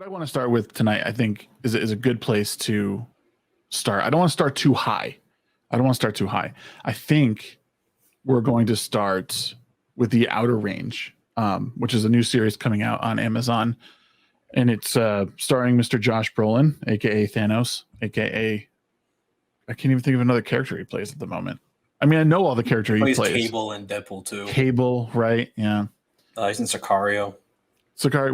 I want to start with tonight, I think, is a good place to start. I don't want to start too high. I think we're going to start with The Outer Range, which is a new series coming out on Amazon. And it's starring Mr. Josh Brolin, aka Thanos, aka I can't even think of another character he plays at the moment. I mean, I know all the characters he plays. Cable in Deadpool 2. Cable, right? Yeah. He's in Sicario. Sicario.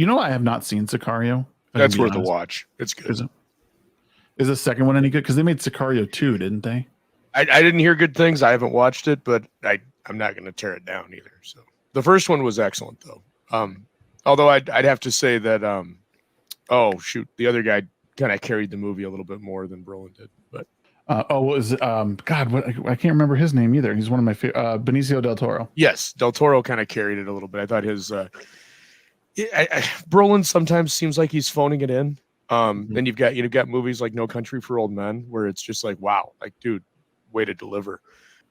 Well, I have not seen Sicario. That's worth a watch. It's good. Is the second one any good? Because they made Sicario 2, didn't they? I didn't hear good things. I haven't watched it, but I'm not going to tear it down either. So the first one was excellent, though. Although I'd have to say that, the other guy kind of carried the movie a little bit more than Brolin did. But I can't remember his name either. He's one of my favorite. Benicio del Toro. Yes, del Toro kind of carried it a little bit. I thought his Brolin sometimes seems like he's phoning it in. Then you've got movies like No Country for Old Men where it's just like, wow, like, dude, way to deliver.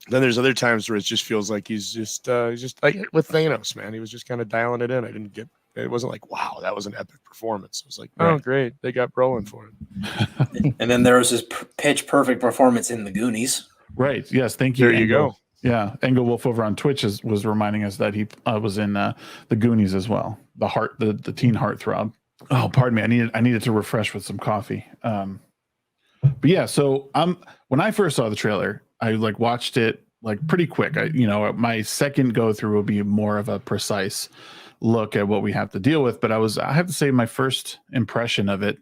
Then there's other times where it just feels like he's just like with Thanos, man. He was just kind of dialing it in. It wasn't like, wow, that was an epic performance. It was like, oh, great, they got Brolin for it. And then there was his pitch perfect performance in The Goonies. Right. Yes. Thank you. There you go. Yeah. Engel Wolf over on Twitch was reminding us that he was in The Goonies as well. The teen heartthrob. Oh, pardon me. I needed to refresh with some coffee. But yeah. So when I first saw the trailer, I watched it pretty quick. My second go through will be more of a precise look at what we have to deal with. But I have to say my first impression of it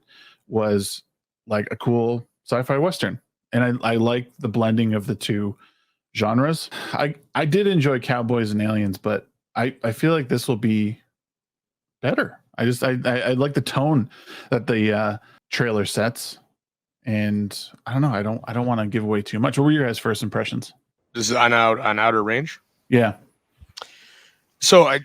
was like a cool sci-fi Western. And I like the blending of the two genres. I did enjoy Cowboys and Aliens, but I feel like this will be better. I like the tone that the trailer sets. And I don't know. I don't want to give away too much. What were your guys' first impressions? This is on Outer Range? Yeah. So I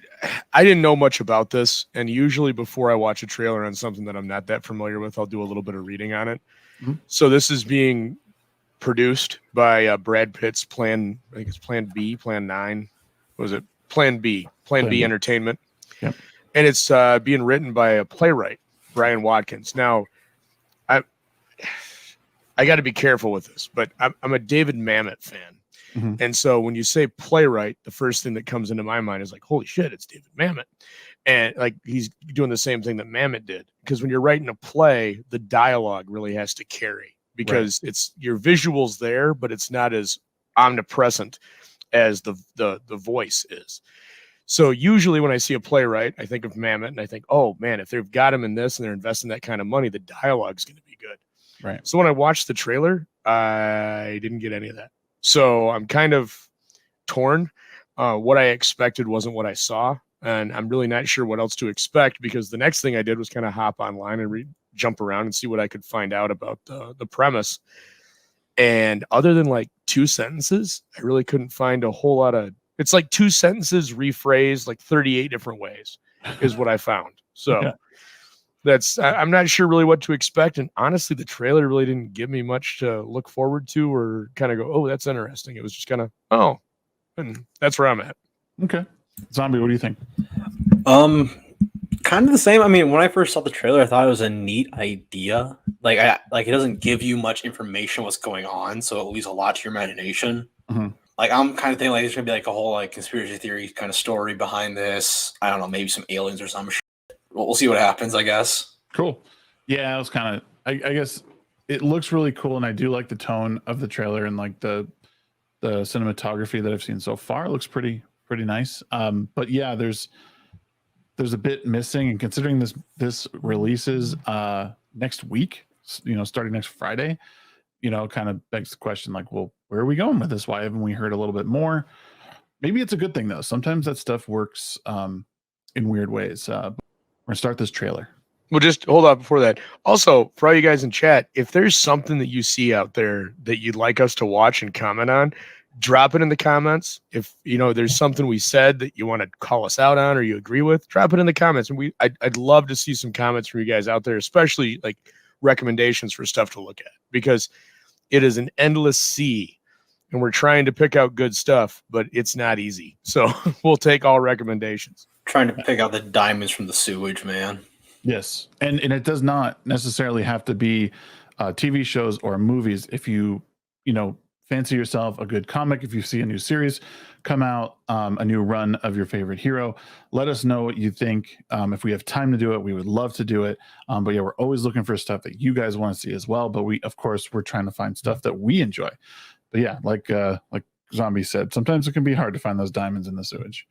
didn't know much about this, and usually before I watch a trailer on something that I'm not that familiar with, I'll do a little bit of reading on it. Mm-hmm. So this is being produced by Brad Pitt's Plan B, Plan 9. What was it? Plan B Entertainment. Yep. And it's being written by a playwright, Brian Watkins. Now, I got to be careful with this, but I'm a David Mamet fan. Mm-hmm. And so when you say playwright, the first thing that comes into my mind is like, holy shit, it's David Mamet. And like he's doing the same thing that Mamet did. Because when you're writing a play, the dialogue really has to carry because it's your visuals there, but it's not as omnipresent as the voice is. So usually when I see a playwright, I think of Mamet and I think, oh man, if they've got him in this and they're investing that kind of money, the dialogue's going to be good. Right. So when I watched the trailer, I didn't get any of that. So I'm kind of torn. What I expected wasn't what I saw, and I'm really not sure what else to expect because the next thing I did was kind of hop online and jump around and see what I could find out about the premise. And other than like 2 sentences, I really couldn't find a whole lot of. It's like 2 sentences rephrased like 38 different ways is what I found. So. Yeah. I'm not sure really what to expect. And honestly, the trailer really didn't give me much to look forward to or kind of go, oh, that's interesting. It was just kind of, and that's where I'm at. Okay. Zombie, what do you think? Kind of the same. I mean, when I first saw the trailer, I thought it was a neat idea. It doesn't give you much information what's going on. So it leaves a lot to your imagination. Mm-hmm. I'm kind of thinking there's going to be a whole conspiracy theory kind of story behind this. I don't know, maybe some aliens or some shit. We'll see what happens, I guess. Cool. Yeah, it was kind of. I guess it looks really cool, and I do like the tone of the trailer and the cinematography that I've seen so far. It looks pretty nice. But yeah, there's a bit missing, and considering this releases next week, starting next Friday, kind of begs the question well, where are we going with this? Why haven't we heard a little bit more? Maybe it's a good thing though. Sometimes that stuff works in weird ways. We're gonna start this trailer. Well, just hold on before that. Also, for all you guys in chat, if there's something that you see out there that you'd like us to watch and comment on, drop it in the comments. If there's something we said that you want to call us out on or you agree with, drop it in the comments. And I'd love to see some comments from you guys out there, especially recommendations for stuff to look at, because it is an endless sea. And we're trying to pick out good stuff, but it's not easy. So we'll take all recommendations. Trying to pick out the diamonds from the sewage, man. Yes, and it does not necessarily have to be TV shows or movies. If you fancy yourself a good comic, if you see a new series come out, a new run of your favorite hero, let us know what you think. If we have time to do it, we would love to do it. But yeah, we're always looking for stuff that you guys want to see as well. But of course, we're trying to find stuff that we enjoy. But yeah, like Zombie said, sometimes it can be hard to find those diamonds in the sewage.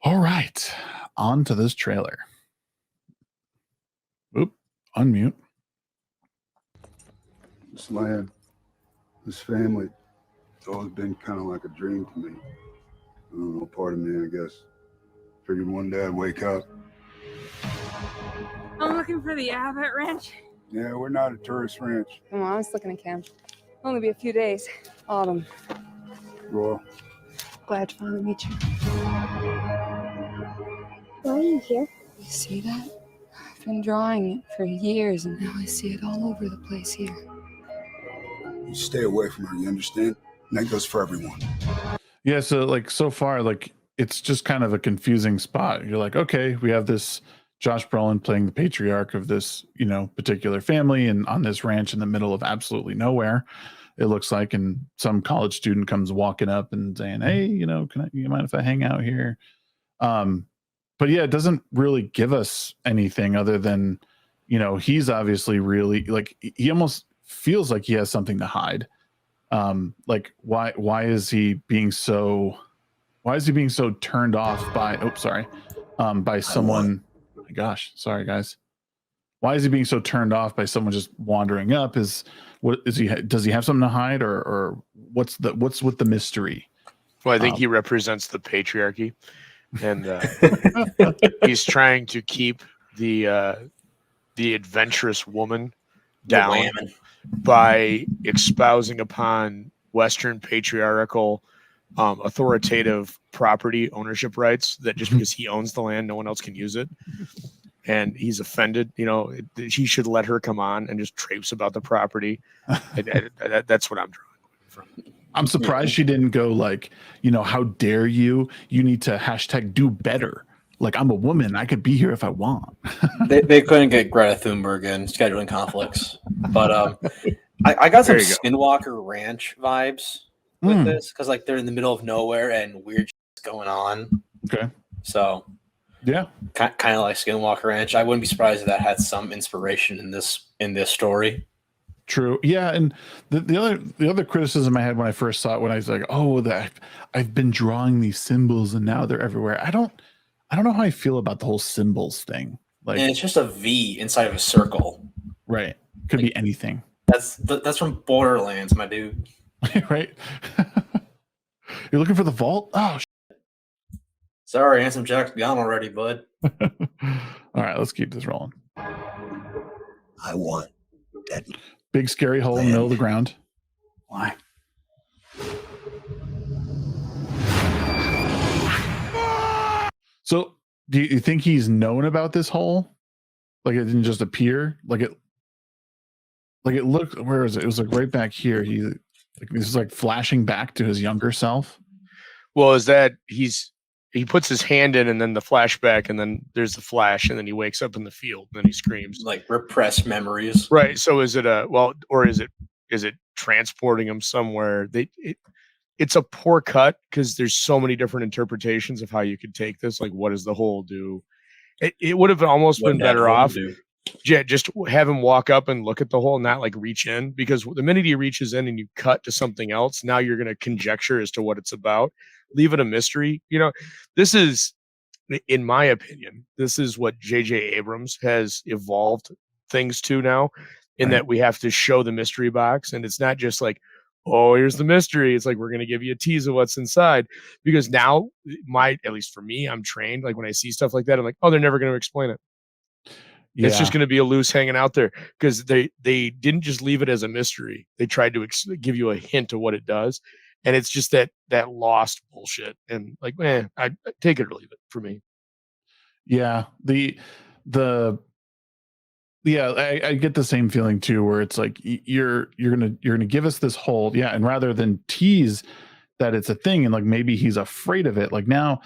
All right, on to this trailer. Oop, unmute. This land, this family, it's always been kind of like a dream to me. I don't know, part of me, I guess. Figured one day I'd wake up. I'm looking for the Abbott Ranch. Yeah, we're not a tourist ranch. Come on, I was looking at camp. Only be a few days. Autumn. Royal. Glad to finally meet you. Why are you here? You see that? I've been drawing it for years, and now I see it all over the place here. You stay away from her, you understand? And that goes for everyone. Yeah, so far, it's just kind of a confusing spot. You're like, okay, we have this Josh Brolin playing the patriarch of this, particular family, and on this ranch in the middle of absolutely nowhere, it looks like, and some college student comes walking up and saying, hey, you mind if I hang out here? But yeah, it doesn't really give us anything other than, he's obviously really he almost feels like he has something to hide. Why is he being so turned off by someone? Oh my gosh, sorry guys. Why is he being so turned off by someone just wandering up? Does he have something to hide, or what's with the mystery? Well, I think he represents the patriarchy, and he's trying to keep the adventurous woman down by espousing upon Western patriarchal authoritative property ownership rights, that just because he owns the land, no one else can use it. And he's offended, he should let her come on and just traipse about the property. That's what I'm drawing from. I'm surprised she didn't go how dare you? You need to # do better. I'm a woman. I could be here if I want. They couldn't get Greta Thunberg in, scheduling conflicts. But I got some Skinwalker Ranch vibes with this, because they're in the middle of nowhere and weird shit's going on. Okay. So yeah, kind of like Skinwalker Ranch. I wouldn't be surprised if that had some inspiration in this story. True. Yeah, and the other criticism I had when I first saw it, when I was like, oh, I've been drawing these symbols and now they're everywhere. I don't know how I feel about the whole symbols thing. And it's just a V inside of a circle. Right. Could be anything. That's from Borderlands, my dude. Right. You're looking for the vault? Oh, sorry, Handsome Jack's gone already, bud. All right, let's keep this rolling. I want that big scary hole in the middle of the ground. Why? So, do you think he's known about this hole? It didn't just appear? It looked, where is it? It was right back here. This is flashing back to his younger self. Well, is that he puts his hand in and then the flashback, and then there's the flash, and then he wakes up in the field and then he screams. Repressed memories. Right. So is it or is it transporting him somewhere? It's a poor cut, because there's so many different interpretations of how you could take this. What does the hole do? It would have almost been better off. Yeah, just have him walk up and look at the hole, not reach in, because the minute he reaches in and you cut to something else, now you're going to conjecture as to what it's about. Leave it a mystery. This is, in my opinion, this is what J.J. Abrams has evolved things to now, in that we have to show the mystery box, and it's not just oh, here's the mystery. It's we're going to give you a tease of what's inside, because now at least for me, I'm trained. When I see stuff like that, I'm oh, they're never going to explain it. Yeah. It's just going to be a loose hanging out there, because they didn't just leave it as a mystery. They tried to give you a hint of what it does. And it's just that lost bullshit. And I take it or leave it for me. Yeah. I get the same feeling too, where it's you're gonna give us this hole. Yeah. And rather than tease that it's a thing, and maybe he's afraid of it, now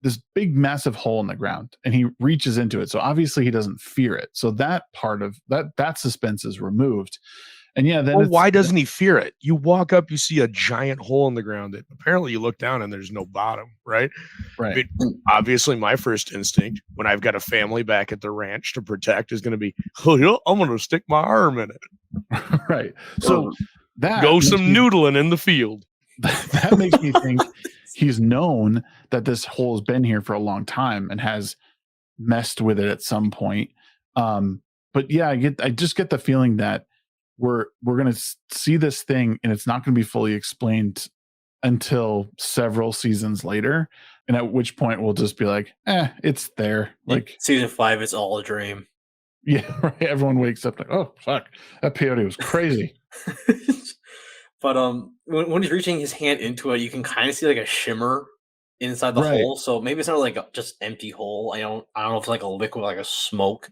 this big massive hole in the ground, and he reaches into it. So obviously he doesn't fear it. So that part of that suspense is removed. And yeah, then why doesn't he fear it? You walk up, you see a giant hole in the ground that apparently you look down and there's no bottom, right? Right. But obviously, my first instinct when I've got a family back at the ranch to protect is going to be, oh, you know, I'm going to stick my arm in it. Right. So that go some noodling in the field. That makes me think he's known that this hole has been here for a long time and has messed with it at some point. But yeah, I just get the feeling that we're going to see this thing and it's not going to be fully explained until several seasons later, and at which point we'll just be like, it's there. Like season 5, it's all a dream. Yeah, right. Everyone wakes up like, oh fuck, that peyote was crazy. But when he's reaching his hand into it, you can kind of see like a shimmer inside the hole. So maybe it's not like just empty hole. I don't know if it's like a liquid, like a smoke,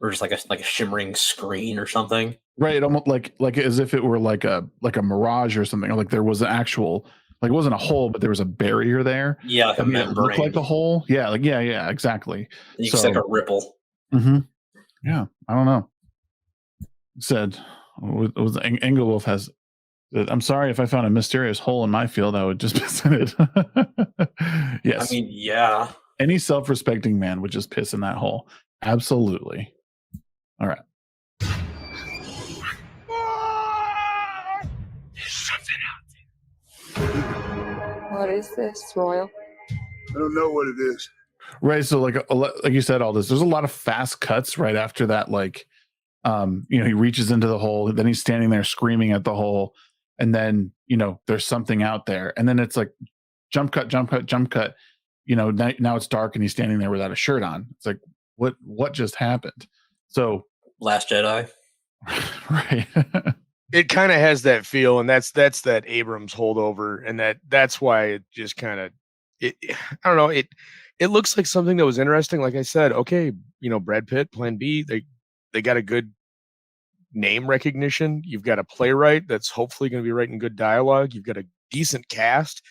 or just like a shimmering screen or something. Right, almost like as if it were like a mirage or something. Or like there was an actual, like it wasn't a hole, but there was a barrier there. Yeah, like a membrane. It looked like a hole. Yeah, like yeah, exactly. You can see like a ripple. Mm-hmm. Yeah, I don't know. Said Engelwolf has. I'm sorry if I found a mysterious hole in my field, I would just piss in it. Yes. I mean, yeah. Any self-respecting man would just piss in that hole. Absolutely. All right. There's something out there. What is this, Royal? I don't know what it is. Right. So like you said, all this, there's a lot of fast cuts right after that. Like, he reaches into the hole, then he's standing there screaming at the hole. And then, there's something out there. And then it's like jump cut. Now it's dark and he's standing there without a shirt on. It's like, what just happened? So Last Jedi. Right. It kind of has that feel, and that's that Abrams holdover, and that's why it just kind of I don't know, it looks like something that was interesting. Like I said, okay, Brad Pitt, Plan B, they got a good name recognition. You've got a playwright that's hopefully going to be writing good dialogue. You've got a decent cast,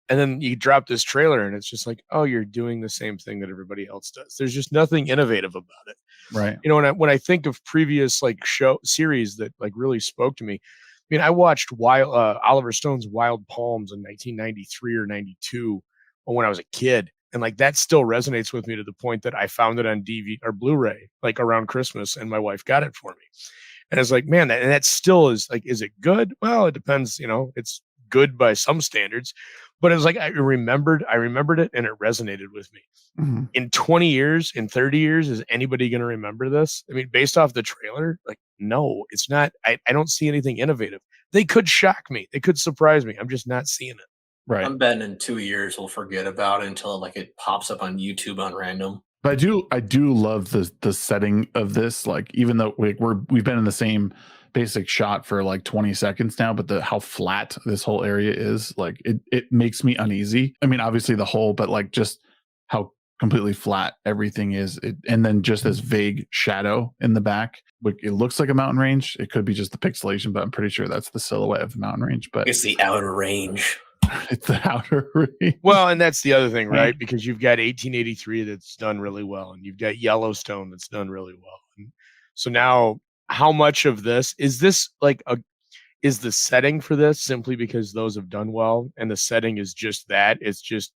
and then you drop this trailer, and it's just like, oh, you're doing the same thing that everybody else does. There's just nothing innovative about it. Right. When I think of previous like series that like really spoke to me, I mean, I watched Oliver Stone's Wild Palms in 1993 or 92 when I was a kid, and like that still resonates with me to the point that I found it on DVD or Blu-ray like around Christmas, and my wife got it for me. And it's like, man, that still is like, is it good? Well, it depends. It's good by some standards, but it was like I remembered it, and it resonated with me. Mm-hmm. In 20 years, in 30 years, is anybody going to remember this? I mean, based off the trailer, like, no, it's not. I don't see anything innovative. They could shock me. They could surprise me. I'm just not seeing it. Right. I'm betting in 2 years we'll forget about it until like it pops up on YouTube on random. But I do love the setting of this. Like, even though we've been in the same basic shot for like 20 seconds now, but how flat this whole area is, like it makes me uneasy. I mean, obviously the hole, but like just how completely flat everything is. And then just this vague shadow in the back. It looks like a mountain range. It could be just the pixelation, but I'm pretty sure that's the silhouette of the mountain range. But it's the outer range. It's the outer range. Well, and that's the other thing, right? Because you've got 1883 that's done really well, and you've got Yellowstone that's done really well. And so now, how much of this is like is the setting for this simply because those have done well, and the setting is just that? It's just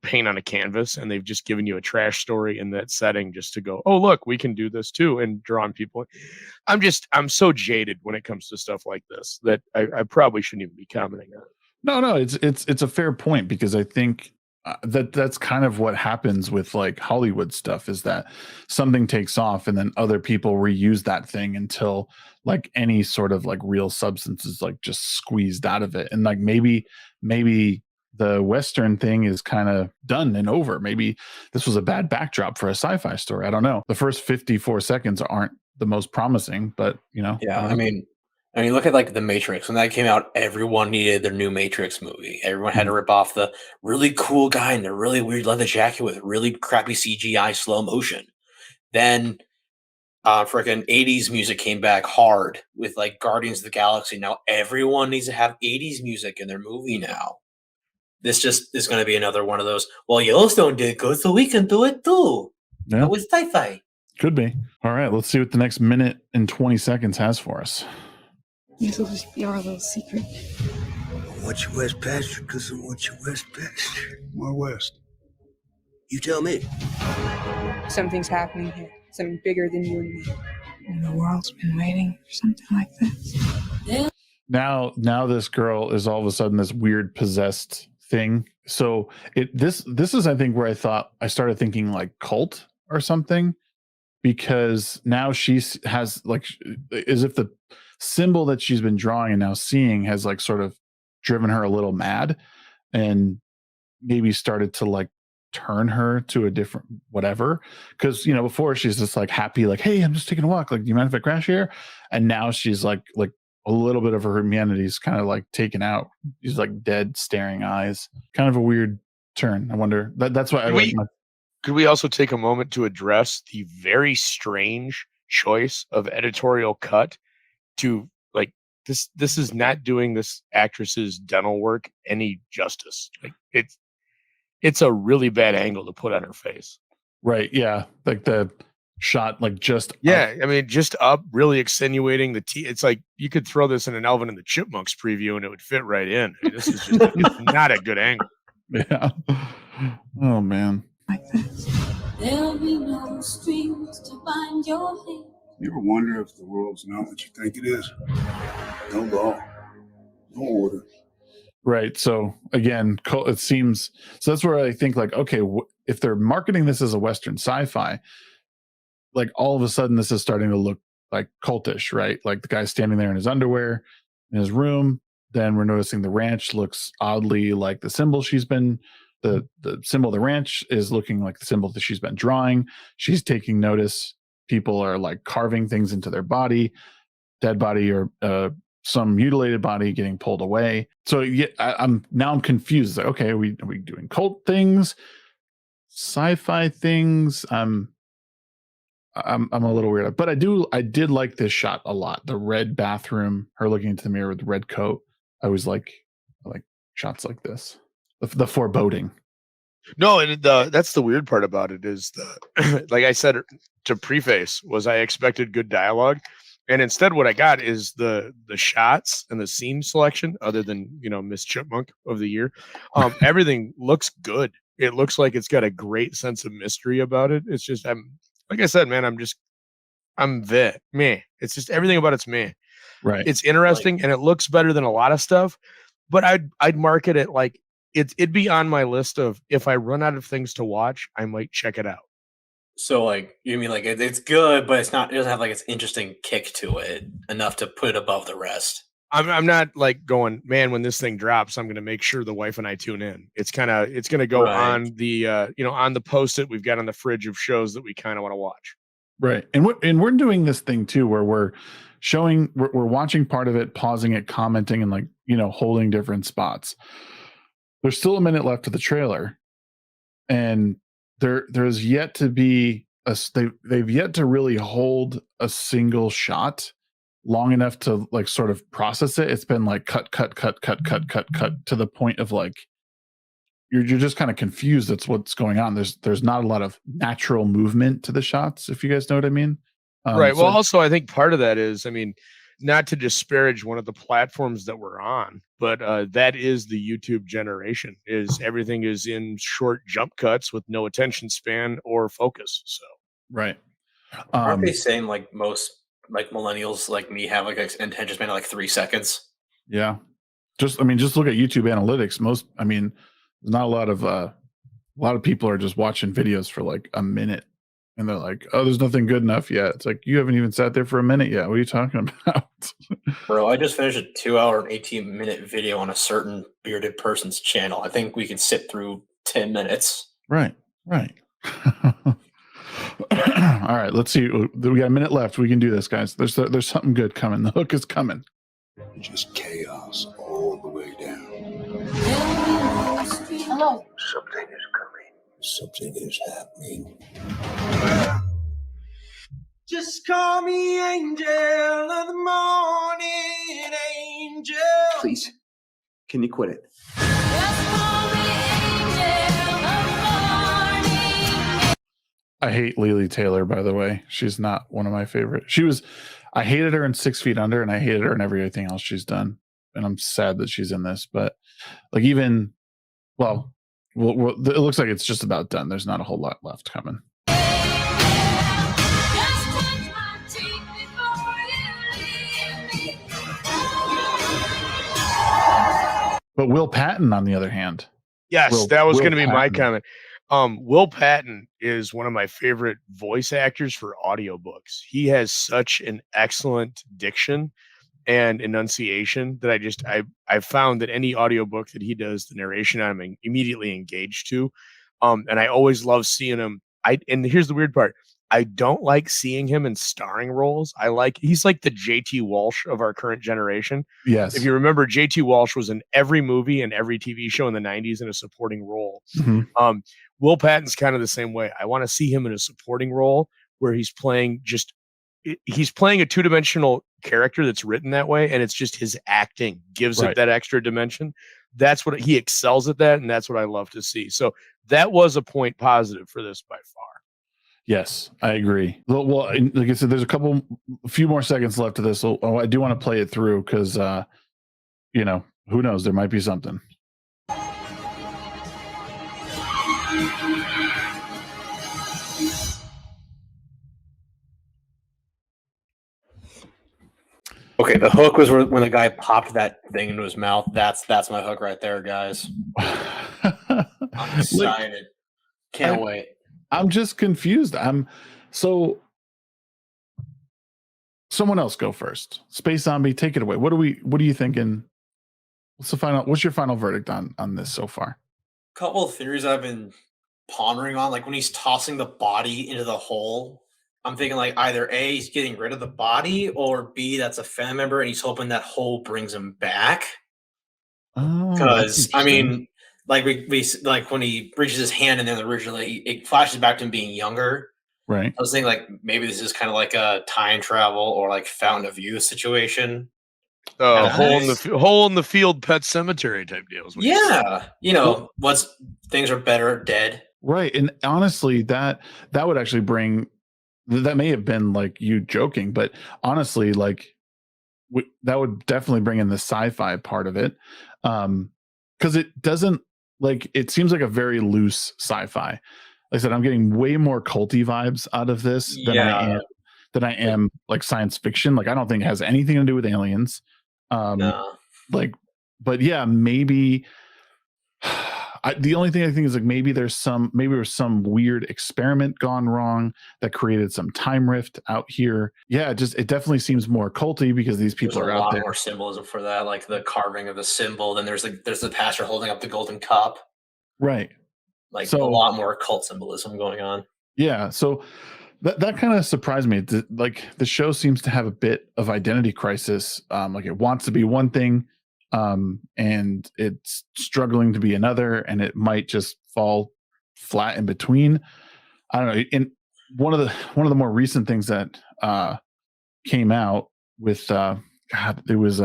paint on a canvas, and they've just given you a trash story in that setting just to go, oh look, we can do this too, and draw on people. I'm so jaded when it comes to stuff like this that I probably shouldn't even be commenting on it. No, it's a fair point, because I think that's kind of what happens with like Hollywood stuff, is that something takes off and then other people reuse that thing until like any sort of like real substance is like just squeezed out of it. And like maybe the Western thing is kind of done and over. Maybe this was a bad backdrop for a sci-fi story. I don't know. The first 54 seconds aren't the most promising, but yeah, I mean, look at like The Matrix. When that came out, everyone needed their new Matrix movie. Everyone had to rip off the really cool guy in the really weird leather jacket with really crappy CGI slow motion. Then freaking 80s music came back hard with like Guardians of the Galaxy. Now everyone needs to have 80s music in their movie now. this just is going to be another one of those. Well, Yellowstone did good, so we can do it too. Yeah, With sci-fi. could be. All right, let's see what the next minute and 20 seconds has for us. This will just be our little secret. I want you west pasture because I want you west pasture. Why west? You tell me. Something's happening here. Something bigger than you and me. And the world's been waiting for something like this. Now this girl is all of a sudden this weird possessed thing. So this is, I think, where I started thinking like cult or something, because now she has like, as if the symbol that she's been drawing and now seeing has like sort of driven her a little mad, and maybe started to like turn her to a different whatever. Because before she's just like happy, like, hey, I'm just taking a walk, like, do you mind if I crash here? And now she's like a little bit of her humanity is kind of like taken out. She's like dead staring eyes. Kind of a weird turn. I wonder that's why could we also take a moment to address the very strange choice of editorial cut to like this is not doing this actress's dental work any justice. Like it's a really bad angle to put on her face. Right. Yeah. Like the shot, like just yeah. I mean, just up, really extenuating the teeth. It's like you could throw this in an Alvin and the Chipmunks preview and it would fit right in. I mean, this is just it's not a good angle. Yeah. Oh man. Like this. There'll be no strings to bind your hand. You ever wonder if the world's not what you think it is? No law, no order. Right. So again, it seems, so that's where I think like, okay, if they're marketing this as a Western sci-fi, like all of a sudden this is starting to look like cultish, right? Like the guy's standing there in his underwear in his room. Then we're noticing the ranch looks oddly like the symbol she's been, the symbol of the ranch is looking like the symbol that she's been drawing. She's taking notice. People are like carving things into their body, dead body or some mutilated body getting pulled away. So yeah, I'm confused. Like, okay, are we doing cult things, sci-fi things? I'm a little weird, but I did like this shot a lot. The red bathroom, her looking into the mirror with the red coat. I like shots like this. The foreboding. No, and that's the weird part about it is like I said to preface was I expected good dialogue. And instead, what I got is the shots and the scene selection, other than Miss Chipmunk of the Year. Everything looks good. It looks like it's got a great sense of mystery about it. It's just like I said, man, I'm meh. It's just everything about it's meh. Right. It's interesting and it looks better than a lot of stuff, but I'd market it like it'd be on my list of if I run out of things to watch, I might check it out. So, like, you mean like it's good, but it doesn't have like its interesting kick to it enough to put it above the rest. I'm not like going, man, when this thing drops, I'm going to make sure the wife and I tune in. It's going to go on the, on the Post-it we've got on the fridge of shows that we kind of want to watch. Right. And we're doing this thing too, where we're watching part of it, pausing it, commenting, and like, holding different spots. There's still a minute left of the trailer, and there's yet to be they've yet to really hold a single shot long enough to like sort of process it. It's been like cut to the point of like you're just kind of confused. That's what's going on. There's not a lot of natural movement to the shots, if you guys know what I mean. Right. Well, also I think part of that is, I mean, not to disparage one of the platforms that we're on, but that is the YouTube generation. Is everything is in short jump cuts with no attention span or focus. So right. Aren't they saying like most like millennials like me have like an attention span of like 3 seconds? Yeah. Just look at YouTube analytics. There's not a lot of people are just watching videos for like a minute. And they're like, oh, there's nothing good enough yet. It's like, you haven't even sat there for a minute yet. What are you talking about? Bro, I just finished a 2-hour and 18-minute video on a certain bearded person's channel. I think we can sit through 10 minutes. Right. All right, let's see. We got a minute left. We can do this, guys. There's something good coming. The hook is coming. Just chaos all the way down. Hello. Something is coming. Something is happening. Just call me angel of the morning, angel. Please, can you quit it? Just call me I hate Lily Taylor, by the way. She's not one of my favorite. I hated her in 6 Feet Under, and I hated her in everything else she's done. And I'm sad that she's in this. But like even, well, it looks like it's just about done. There's not a whole lot left coming. But Will Patton, on the other hand. Yes, that was going to be my comment. Will Patton is one of my favorite voice actors for audiobooks. He has such an excellent diction and enunciation that I found that any audiobook that he does the narration on, I'm immediately engaged to. And I always love seeing him. And here's the weird part. I don't like seeing him in starring roles. He's like the JT Walsh of our current generation. Yes. If you remember, JT Walsh was in every movie and every TV show in the 90s in a supporting role. Mm-hmm. Will Patton's kind of the same way. I want to see him in a supporting role where he's playing a two-dimensional character that's written that way, and it's just his acting gives it that extra dimension. That's what he excels at that, and that's what I love to see. So that was a point positive for this by far. Yes, I agree. Well, like I said, there's a few more seconds left of this. So I do want to play it through because, who knows? There might be something. Okay, the hook was when the guy popped that thing into his mouth. That's my hook right there, guys. I'm excited. Can't wait. I'm just confused. Someone else go first. Space Zombie, take it away. What are you thinking? What's your final verdict on this so far? A couple of theories I've been pondering on, like when he's tossing the body into the hole, I'm thinking like either A, he's getting rid of the body, or B, that's a family member and he's hoping that hole brings him back. Because I mean, like we like when he reaches his hand and then originally it flashes back to him being younger. Right. I was thinking like maybe this is kind of like a time travel or like Fountain of Youth situation. Hole in the field pet cemetery type deals. Yeah. Things are better dead. Right. And honestly, that would actually that may have been like you joking, but honestly, like that would definitely bring in the sci-fi part of it. Because it doesn't it seems like a very loose sci-fi. Like I said, I'm getting way more culty vibes out of this than I am like science fiction. Like I don't think it has anything to do with aliens. No. But yeah, maybe the only thing I think is like maybe there was some weird experiment gone wrong that created some time rift out here. Yeah, it definitely seems more culty because these people are out there. There's a lot more symbolism for that, like the carving of the symbol. Then there's the pastor holding up the golden cup. Right. A lot more cult symbolism going on. Yeah. So that kind of surprised me. Like the show seems to have a bit of identity crisis. Like it wants to be one thing, and it's struggling to be another, and it might just fall flat in between. I don't know. In one of the more recent things that came out with it was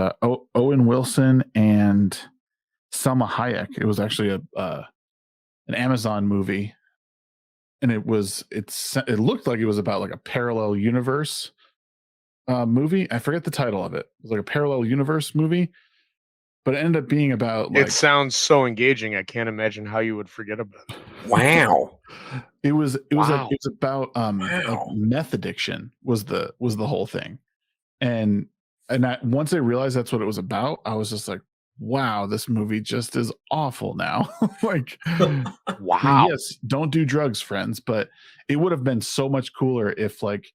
Owen Wilson and Selma Hayek. It was actually an Amazon movie. And it looked like it was about like a parallel universe movie. I forget the title of it. It was like a parallel universe movie, but it ended up being about it sounds so engaging. I can't imagine how you would forget about it. Wow. It was about like meth addiction was the whole thing. And once I realized that's what it was about, I was just like, wow, this movie just is awful now. Like, wow. I mean, yes, don't do drugs, friends, but it would have been so much cooler if like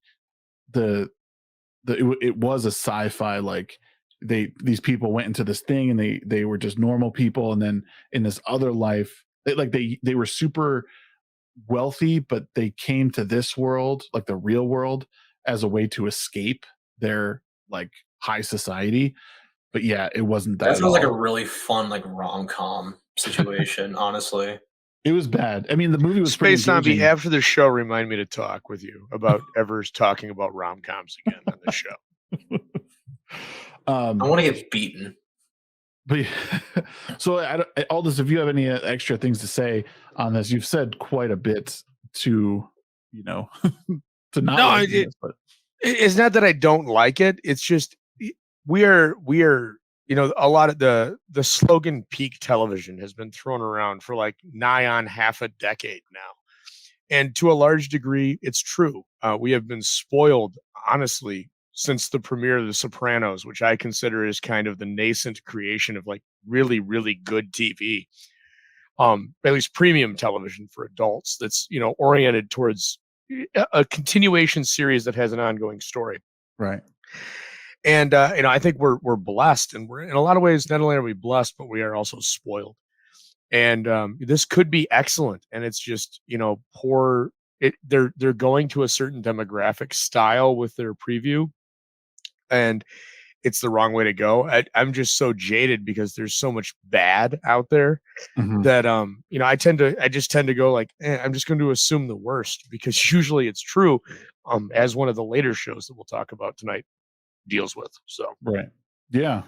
it was a sci-fi, like these people went into this thing and they were just normal people, and then in this other life they were super wealthy, but they came to this world, like the real world, as a way to escape their like high society. But yeah, it wasn't that. That sounds like a really fun, like rom-com situation. Honestly, it was bad. I mean, the movie was Space Zombie. After the show, remind me to talk with you about ever talking about rom-coms again on the show. I want to get beaten. But so, Aldous, if you have any extra things to say on this, you've said quite a bit to you know, to not No, like this, but it's not that I don't like it. It's just we are a lot of the slogan peak television has been thrown around for like nigh on half a decade now. And to a large degree, it's true. We have been spoiled, honestly, since the premiere of The Sopranos, which I consider is kind of the nascent creation of like really, really good TV. At least premium television for adults that's, oriented towards a continuation series that has an ongoing story. right. And I think we're blessed, and we're in a lot of ways, not only are we blessed, but we are also spoiled. And this could be excellent, and it's just poor. They're going to a certain demographic style with their preview, and it's the wrong way to go. I'm just so jaded because there's so much bad out there that I just tend to go like, I'm just going to assume the worst because usually it's true, as one of the later shows that we'll talk about tonight deals with. So Right. Yeah.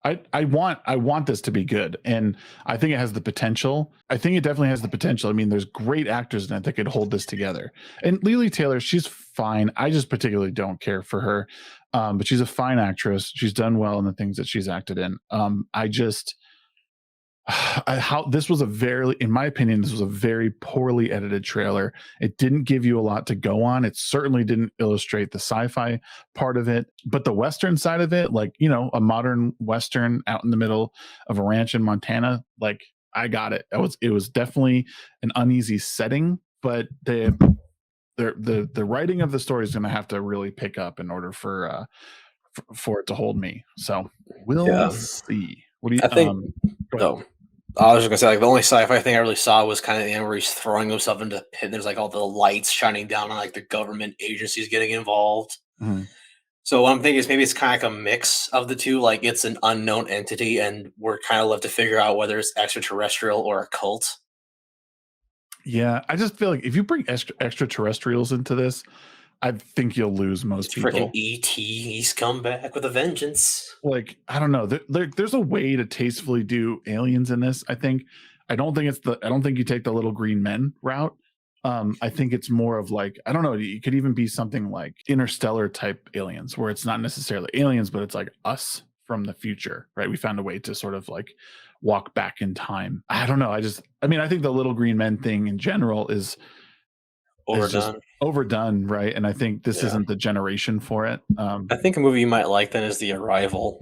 I want this to be good, and I think it has the potential. I think it definitely has the potential. I mean, there's great actors in it that could hold this together. And Lily Taylor, she's fine. I just particularly don't care for her, but she's a fine actress. She's done well in the things that she's acted in. This was in my opinion, this was a very poorly edited trailer. It didn't give you a lot to go on. It certainly didn't illustrate the sci-fi part of it, but the Western side of it, like, a modern Western out in the middle of a ranch in Montana, like I got it. It was definitely an uneasy setting, but the writing of the story is going to have to really pick up in order for it to hold me. So we'll see. What do you I think? No, I was just gonna say, like, the only sci-fi thing I really saw was kind of the end where he's throwing himself into a pit. And there's like all the lights shining down on like the government agencies getting involved. So what I'm thinking is maybe it's kind of like a mix of the two. Like it's an unknown entity, and we're kind of left to figure out whether it's extraterrestrial or a cult. Yeah, I just feel like if you bring extraterrestrials into this, I think you'll lose most people. Freaking E.T. He's come back with a vengeance. Like, I don't know. There's a way to tastefully do aliens in this. I don't think you take the little green men route. I think it's more of like, I don't know. It could even be something like Interstellar type aliens, where it's not necessarily aliens, but it's like us from the future, right? We found a way to sort of like walk back in time. I don't know. I think the little green men thing in general is overdone, right? And I think this isn't the generation for it. I think a movie you might like then is The Arrival.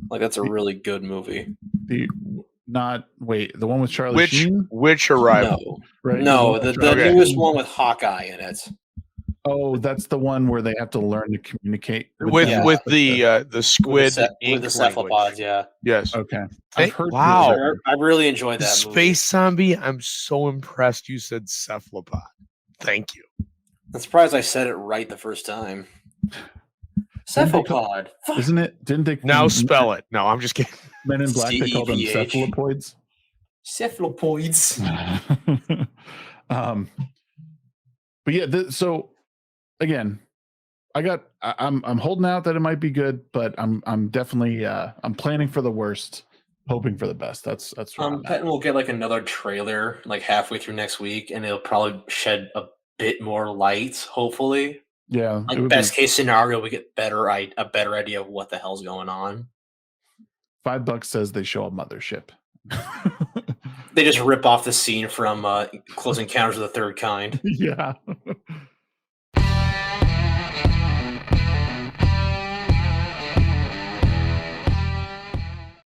Like that's a really good movie. The one with Charlie Sheen? Which Arrival? No, right? No, the newest one with Hawkeye in it. Oh, that's the one where they have to learn to communicate with the squid with the cephalopods. Yeah. Yes. Okay. I've heard. Wow. I really enjoyed that. Space Zombie. I'm so impressed. You said cephalopod. Thank you. I'm surprised I said it right the first time. Cephalopod. Isn't it? Didn't they now spell it? No, I'm just kidding. Men in Black, they call them cephalopods. Cephalopods. But yeah, so again, I'm holding out that it might be good, but I'm definitely I'm planning for the worst, hoping for the best. That's I'm betting we'll get like another trailer like halfway through next week, and it'll probably shed a bit more light, hopefully. Yeah. Like best case scenario, we get a better idea of what the hell's going on. $5 says they show a mothership. They just rip off the scene from Close Encounters of the Third Kind. Yeah.